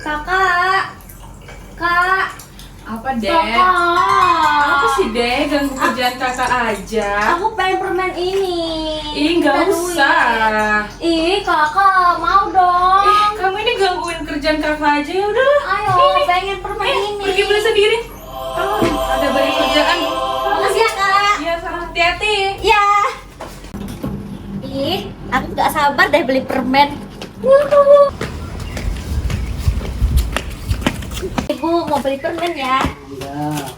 Kakak, Kak, Apa, Dek? Kakak. Apa sih, Dek? Ganggu kerjaan kakak aja. Aku pengen permen ini. Ih, nggak Minta usah. duit. Ih, kakak, mau dong. Kamu ini gangguin kerjaan kakak aja, ya udah. Ayo, pengen permen ini. Pergi beli sendiri. Ada banyak kerjaan. Makasih ya, Kak. Iya, sana hati-hati. Ya. Ih, aku nggak sabar deh beli permen. Ibu mau beli permen ya? Enggak.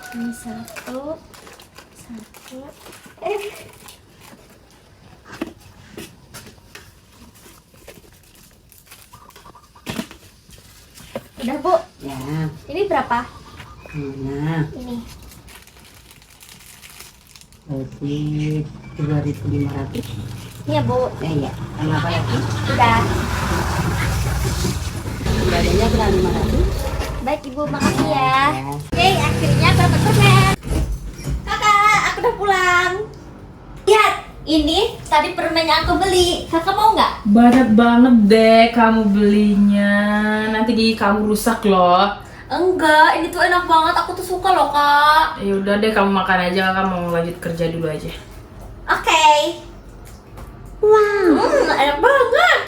Ini satu. Udah Bu, Ya, ini berapa? mana? Ini. Berarti 3.500. Iya Bu, Ya. Kenapa lagi? udah. Kembalinya berapa 500? Baik Ibu, makasih ya. Ya. Oke, akhirnya dapat permen. Kakak, aku udah pulang. Lihat, ini tadi permen yang aku beli. Kakak mau nggak? Banyak banget, Dek, kamu belinya. Nanti gigi kamu rusak loh. Enggak, ini tuh enak banget. Aku tuh suka loh, Kak. Ya udah deh, kamu makan aja. Kakak mau lanjut kerja dulu aja. Oke. Wow. Enak banget.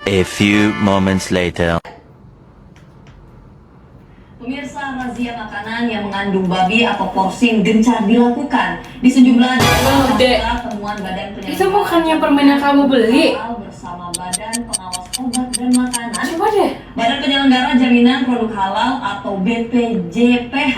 A few moments later. Pemirsa, razia makanan yang mengandung babi atau porsin gencar dilakukan di sejumlah daerah Dek. pasca temuan Badan Penyelenggara Itu bukannya permen yang kamu beli? Halal bersama Badan Pengawas Obat dan Makanan, Coba deh. Badan Penyelenggara Jaminan Produk Halal atau BPJPH.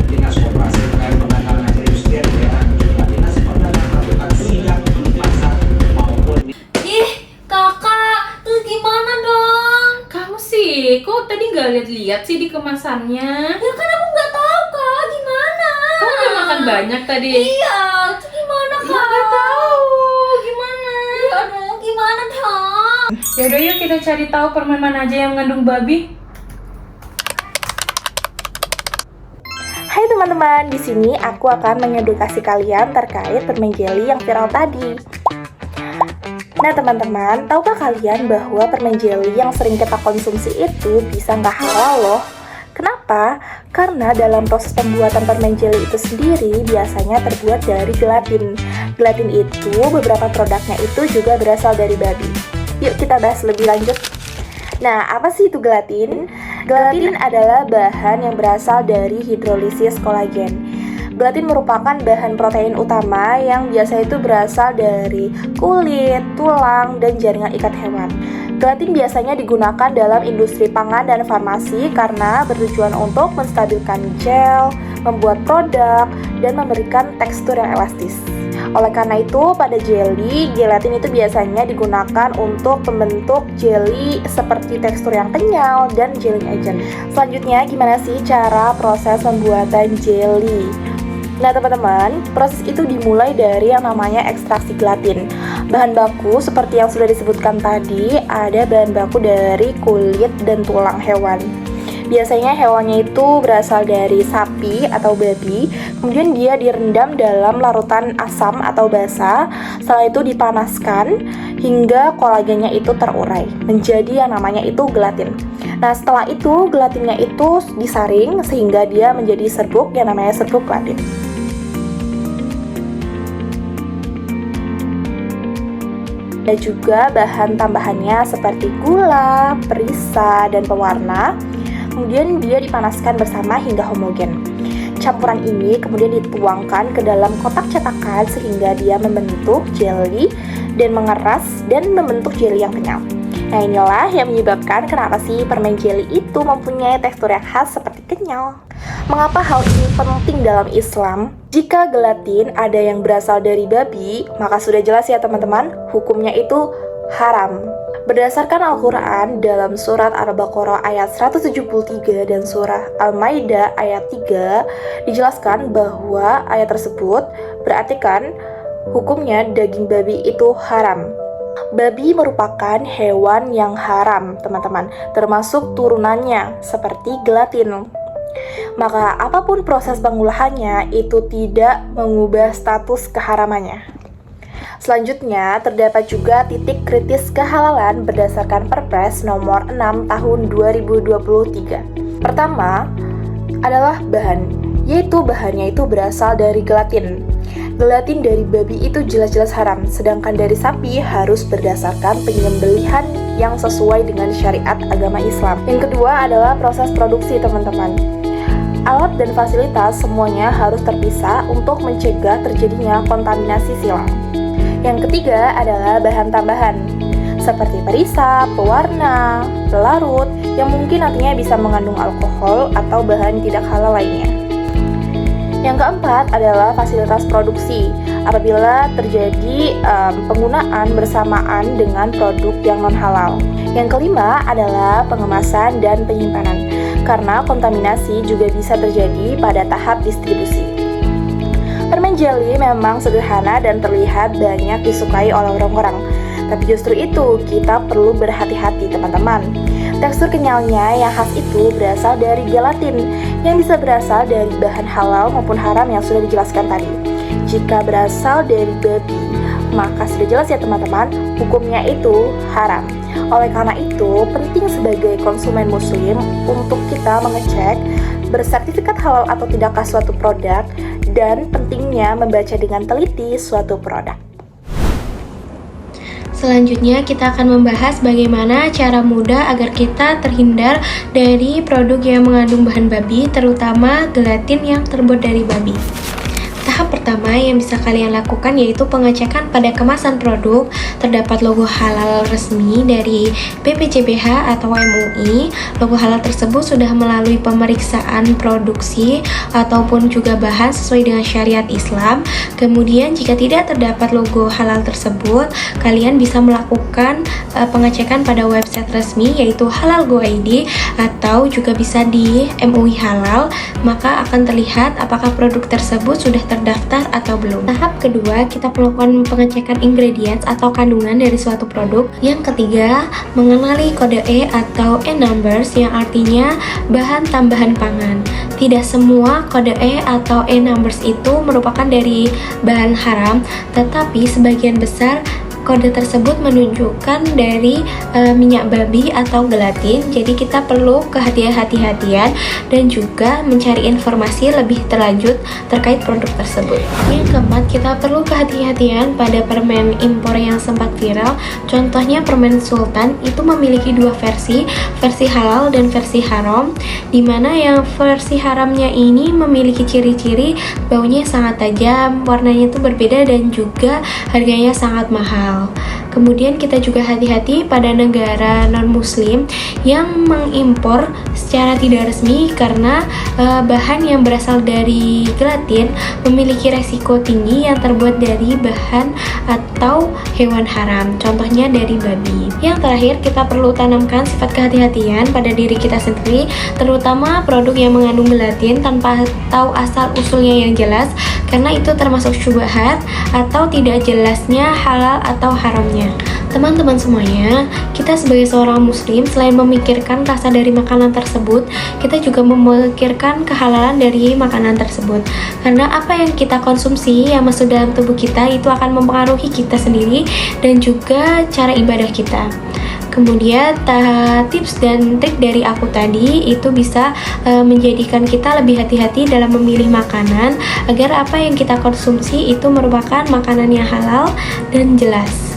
Dinas Koperasi terkait penanganan perindustrian daerah juga Dinas Perdagangan siap pasar maupun Ih, Kakak, terus gimana dong? Kamu sih, kok tadi nggak lihat-lihat sih di kemasannya? Ya kan aku nggak tahu, Kak. Gimana? Kamu udah makan banyak tadi? Iya, itu gimana, Kak? Ya nggak tahu. Gimana? Ya aduh, gimana dong? Yaudah yuk kita cari tahu permen mana aja yang mengandung babi. Hai teman-teman, di sini aku akan mengedukasi kalian terkait permen jelly yang viral tadi. Nah teman-teman, tahukah kalian bahwa permen jelly yang sering kita konsumsi itu bisa nggak halal loh? Kenapa? Karena dalam proses pembuatan permen jelly itu sendiri biasanya terbuat dari gelatin. Gelatin itu beberapa produknya itu juga berasal dari babi. Yuk kita bahas lebih lanjut. Nah, apa sih itu gelatin? Gelatin adalah bahan yang berasal dari hidrolisis kolagen. Gelatin merupakan bahan protein utama yang biasa itu berasal dari kulit, tulang, dan jaringan ikat hewan. Gelatin biasanya digunakan dalam industri pangan dan farmasi karena bertujuan untuk menstabilkan gel, membuat produk, dan memberikan tekstur yang elastis. Oleh karena itu, pada jelly, gelatin itu biasanya digunakan untuk pembentuk jelly seperti tekstur yang kenyal dan gelling agent. Selanjutnya, gimana sih cara proses pembuatan jelly? Nah teman-teman, proses itu dimulai dari yang namanya ekstraksi gelatin. Bahan baku seperti yang sudah disebutkan tadi, ada bahan baku dari kulit dan tulang hewan. Biasanya hewannya itu berasal dari sapi atau babi, kemudian dia direndam dalam larutan asam atau basa, setelah itu dipanaskan hingga kolagennya itu terurai, menjadi yang namanya itu gelatin. Nah setelah itu gelatinnya itu disaring sehingga dia menjadi serbuk yang namanya serbuk gelatin. Ada juga bahan tambahannya seperti gula, perisa, dan pewarna. Kemudian dia dipanaskan bersama hingga homogen. Campuran ini kemudian dituangkan ke dalam kotak cetakan sehingga dia membentuk jelly dan mengeras dan membentuk jelly yang kenyal. Nah inilah yang menyebabkan kenapa sih permen jelly itu mempunyai tekstur yang khas seperti kenyal. Mengapa hal ini penting dalam Islam? Jika gelatin ada yang berasal dari babi, maka sudah jelas ya teman-teman, hukumnya itu haram. Berdasarkan Al-Quran dalam surat Al-Baqarah ayat 173 dan surah Al-Maidah ayat 3 dijelaskan bahwa ayat tersebut berartikan hukumnya daging babi itu haram. Babi merupakan hewan yang haram, teman-teman, termasuk turunannya seperti gelatin. Maka apapun proses pengolahannya itu tidak mengubah status keharamannya. Selanjutnya, terdapat juga titik kritis kehalalan berdasarkan Perpres nomor 6 tahun 2023. Pertama adalah bahan, yaitu bahannya itu berasal dari gelatin. Gelatin dari babi itu jelas-jelas haram, sedangkan dari sapi harus berdasarkan penyembelihan yang sesuai dengan syariat agama Islam. Yang kedua adalah proses produksi, teman-teman. Alat dan fasilitas semuanya harus terpisah untuk mencegah terjadinya kontaminasi silang. Yang ketiga adalah bahan tambahan, seperti perisap, pewarna, pelarut, yang mungkin nantinya bisa mengandung alkohol atau bahan tidak halal lainnya. Yang keempat adalah fasilitas produksi, apabila terjadi penggunaan bersamaan dengan produk yang non-halal. Yang kelima adalah pengemasan dan penyimpanan, karena kontaminasi juga bisa terjadi pada tahap distribusi. Permen jelly memang sederhana dan terlihat banyak disukai oleh orang-orang, tapi justru itu kita perlu berhati-hati, teman-teman. Tekstur kenyalnya yang khas itu berasal dari gelatin, yang bisa berasal dari bahan halal maupun haram yang sudah dijelaskan tadi. Jika berasal dari babi, maka sudah jelas ya teman-teman, hukumnya itu haram. Oleh karena itu, penting sebagai konsumen muslim untuk kita mengecek bersertifikat halal atau tidakkah suatu produk, dan pentingnya membaca dengan teliti suatu produk. Selanjutnya kita akan membahas bagaimana cara mudah agar kita terhindar dari produk yang mengandung bahan babi, terutama gelatin yang terbuat dari babi. Tahap pertama yang bisa kalian lakukan yaitu pengecekan pada kemasan produk. Terdapat logo halal resmi dari BPJBH atau MUI. Logo halal tersebut sudah melalui pemeriksaan produksi ataupun juga bahan sesuai dengan syariat Islam. Kemudian jika tidak terdapat logo halal tersebut, kalian bisa melakukan pengecekan pada website resmi yaitu Halal Go ID atau juga bisa di MUI Halal, maka akan terlihat apakah produk tersebut sudah terdaftar atau belum. Tahap kedua, kita melakukan pengecekan ingredients atau kandungan dari suatu produk. Yang ketiga, mengenali kode E atau E-numbers yang artinya bahan tambahan pangan. Tidak semua kode E atau E-numbers itu merupakan dari bahan haram, tetapi sebagian besar kode tersebut menunjukkan dari minyak babi atau gelatin. Jadi kita perlu kehati-hatian dan juga mencari informasi lebih terlanjut terkait produk tersebut. Yang keempat, kita perlu kehati-hatian pada permen impor yang sempat viral. Contohnya permen Sultan itu memiliki dua versi halal dan versi haram, dimana yang versi haramnya ini memiliki ciri-ciri baunya sangat tajam, warnanya itu berbeda dan juga harganya sangat mahal. Kemudian kita juga hati-hati pada negara non-muslim yang mengimpor secara tidak resmi karena bahan yang berasal dari gelatin memiliki resiko tinggi yang terbuat dari bahan atau hewan haram, contohnya dari babi. Yang terakhir, kita perlu tanamkan sifat kehati-hatian pada diri kita sendiri, terutama produk yang mengandung gelatin tanpa tahu asal-usulnya yang jelas, karena itu termasuk syubhat atau tidak jelasnya halal atau haramnya. Teman-teman semuanya, kita sebagai seorang muslim selain memikirkan rasa dari makanan tersebut, kita juga memikirkan kehalalan dari makanan tersebut. Karena apa yang kita konsumsi yang masuk dalam tubuh kita itu akan mempengaruhi kita sendiri dan juga cara ibadah kita. Kemudian tips dan trik dari aku tadi itu bisa menjadikan kita lebih hati-hati dalam memilih makanan agar apa yang kita konsumsi itu merupakan makanan yang halal dan jelas.